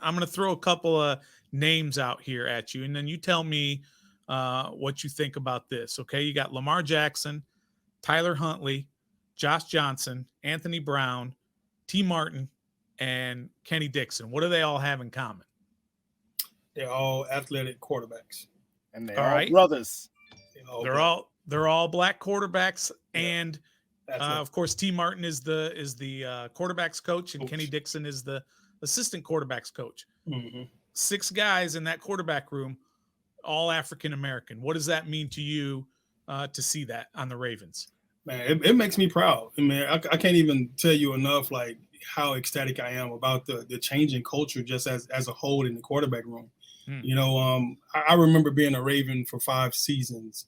I'm gonna throw a couple of names out here at you, and then you tell me what you think about this. Okay, you got Lamar Jackson, Tyler Huntley, Josh Johnson, Anthony Brown, T. Martin, and Kenny Dixon. What do they all have in common? They're all athletic quarterbacks. And they're All all right, brothers. they're all black quarterbacks, Yeah. and Athletic. of course, T. Martin is the quarterbacks coach, and Kenny Dixon is the assistant quarterbacks coach. Mm-hmm. 6 guys in that quarterback room, all African American. What does that mean to you to see that on the Ravens? Man, it makes me proud. I mean, I can't even tell you enough, like, how ecstatic I am about the changing culture just as a whole in the quarterback room. You know, I remember being a Raven for 5 seasons.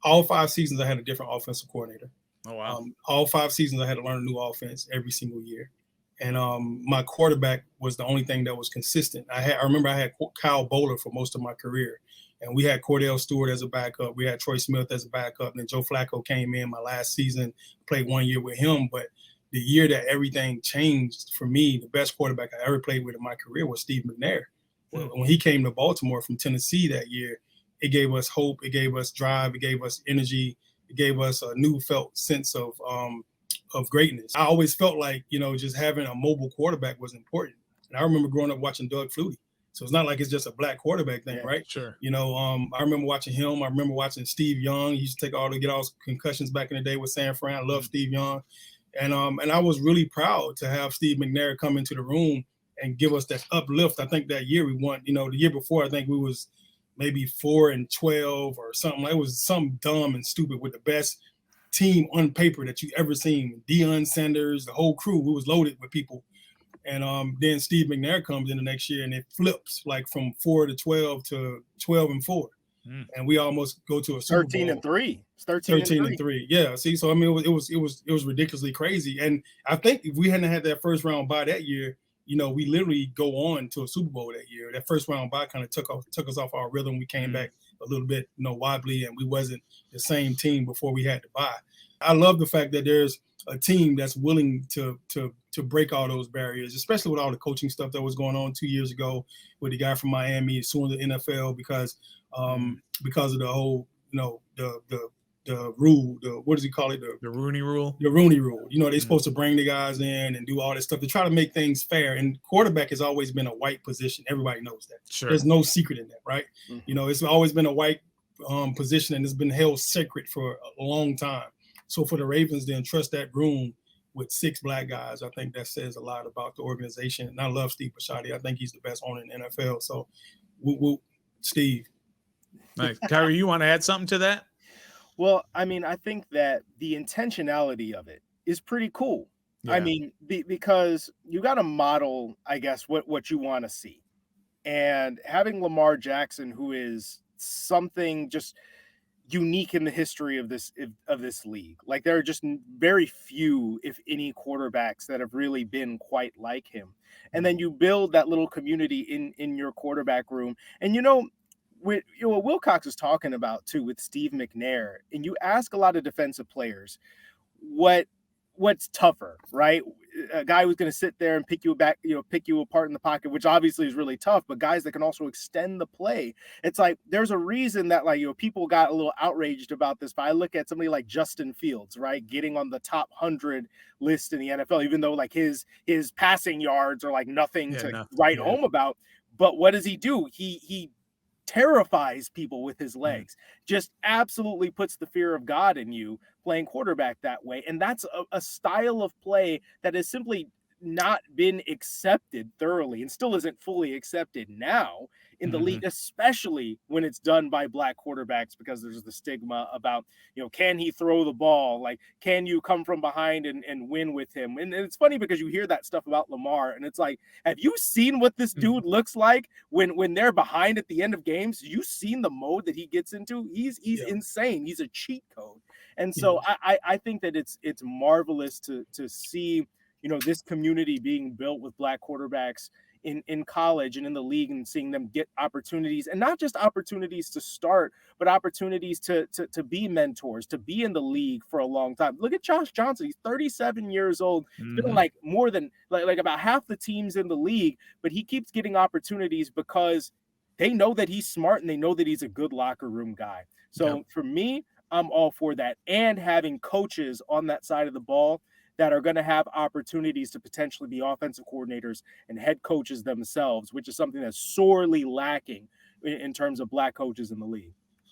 All 5 seasons, I had a different offensive coordinator. Oh, wow. All 5 seasons, I had to learn a new offense every single year. And my quarterback was the only thing that was consistent. I remember I had Kyle Bowler for most of my career. And we had Cordell Stewart as a backup. We had Troy Smith as a backup. And then Joe Flacco came in my last season, played 1 year with him. But the year that everything changed for me, the best quarterback I ever played with in my career was Steve McNair. When he came to Baltimore from Tennessee that year, it gave us hope. It gave us drive. It gave us energy. It gave us a new felt sense of greatness. I always felt like, you know, just having a mobile quarterback was important. And I remember growing up watching Doug Flutie. So it's not like it's just a black quarterback thing, right? Sure. You know, I remember watching him. I remember watching Steve Young. He used to get all concussions back in the day with San Fran. I love Steve Young. And I was really proud to have Steve McNair come into the room and give us that uplift. I think that year we won, you know, the year before, I think we was maybe 4-12 or something. It was something dumb and stupid with the best team on paper that you ever seen. Deion Sanders, the whole crew, we was loaded with people. And then Steve McNair comes in the next year and it flips like from 4-12 to 12-4. And we almost go to a Super Bowl. 13-3. It's 13-3. Yeah. See, so I mean, it was ridiculously crazy. And I think if we hadn't had that first round bye that year, you know, we literally go on to a Super Bowl that year. That first round bye kind of took us off our rhythm. We came back a little bit, you know, wobbly, and we wasn't the same team before we had to bye. I love the fact that there's a team that's willing to break all those barriers, especially with all the coaching stuff that was going on 2 years ago with the guy from Miami suing the NFL because of the whole, you know, the rule, what does he call it? The Rooney Rule. The Rooney Rule. You know, they're supposed to bring the guys in and do all this stuff to try to make things fair. And quarterback has always been a white position. Everybody knows that. Sure. There's no secret in that, right? You know, it's always been a white position, and it's been held sacred for a long time. So for the Ravens to entrust that room with 6 black guys, I think that says a lot about the organization. And I love Steve Bisciotti. I think he's the best owner in the NFL. So, Steve. Nice. Kyrie, you want to add something to that? Well, I mean, I think that the intentionality of it is pretty cool. Yeah. I mean, because you got to model, I guess, what you want to see. And having Lamar Jackson, who is something just unique in the history of this league. Like, there are just very few, if any, quarterbacks that have really been quite like him. And then you build that little community in your quarterback room. And, you know, what Wilcox was talking about too with Steve McNair, and you ask a lot of defensive players what's tougher, right? A guy who's going to sit there and pick you apart in the pocket, which obviously is really tough, but guys that can also extend the play. It's like, there's a reason that, like, you know, people got a little outraged about this, but I look at somebody like Justin Fields, right? Getting on the top 100 list in the NFL, even though like his passing yards are like nothing to write home about. But what does he do? He terrifies people with his legs, just absolutely puts the fear of God in you playing quarterback that way. And that's a style of play that has simply not been accepted thoroughly and still isn't fully accepted now in the league, especially when it's done by black quarterbacks, because there's the stigma about, you know, can he throw the ball? Like, can you come from behind and win with him? And it's funny because you hear that stuff about Lamar, and it's like, have you seen what this dude looks like when they're behind at the end of games? You seen the mode that he gets into? He's insane. He's a cheat code. And so I think that it's marvelous to see, you know, this community being built with black quarterbacks in college and in the league, and seeing them get opportunities, and not just opportunities to start, but opportunities to be mentors, to be in the league for a long time. Look at Josh Johnson. He's 37 years old. He's been like more than like about half the teams in the league, but he keeps getting opportunities because they know that he's smart and they know that he's a good locker room guy. So for me, I'm all for that. And having coaches on that side of the ball that are going to have opportunities to potentially be offensive coordinators and head coaches themselves, which is something that's sorely lacking in terms of black coaches in the league.